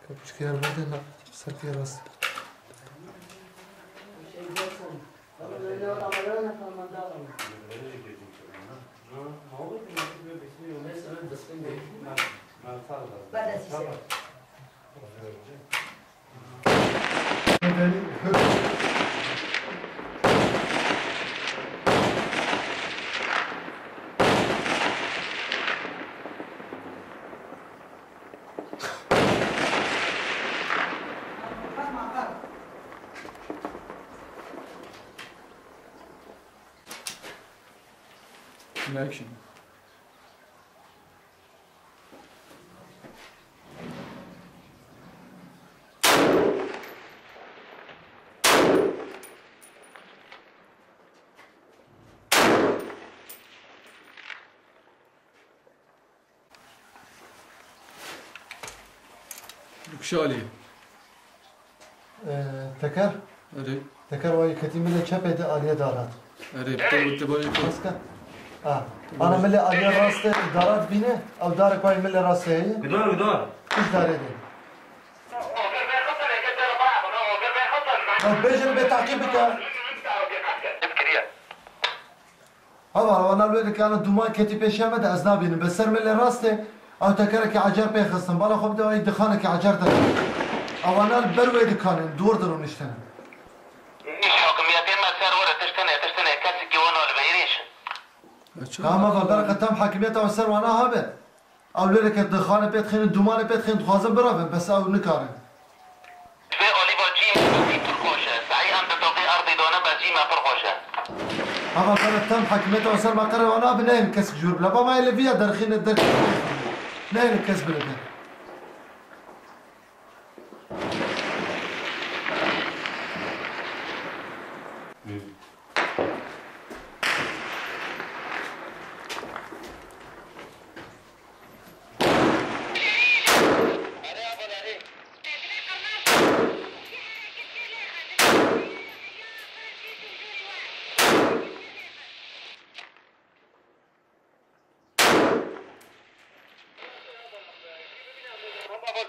Kapıcıklar burada sakya rast. Action. شالي تكر اري تكر وای کتیمه چپ ده آلیه دارد اري تبغى بس انا ملي آلیه راست دارد بینه او دارك وای ملي راست هي قدار ايش داره ده بيجري بتعقيبك هذا انا بقول لك انا دوما كتي شامد ازنابين بس سر ملي راسته او تكرك عجر بيخصم بالا خب ده دخانك عجر ده او انا البروي دكان دور درون اشتنا حكميتين ما صار ورا تشتني كاسك وانا ولا بيريش اما فبركه تم حاكميته وسر وانا هابه او لك الدخان بيت خين الدومان بيت خين خوازم برافن بس او نكارن في اوليفر جيم في تركوشه سعي عند توقيع ارضي دونا بجيمه فرقوشه اما بركه تم حاكميته وسر ما قرر وانا بنين كسك جور بلا ما اللي فيها درخين الدرك نين الكسب لك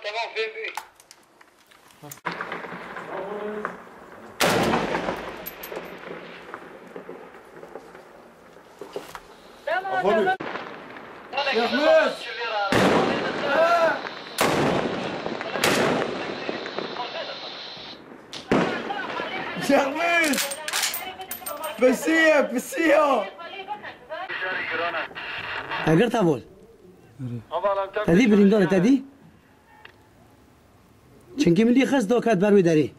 تمام فين بيه يا حميد يا حميد بسيه اگر تابول تدی بریندار تدی چنگی ملی خس دوکات بروی داری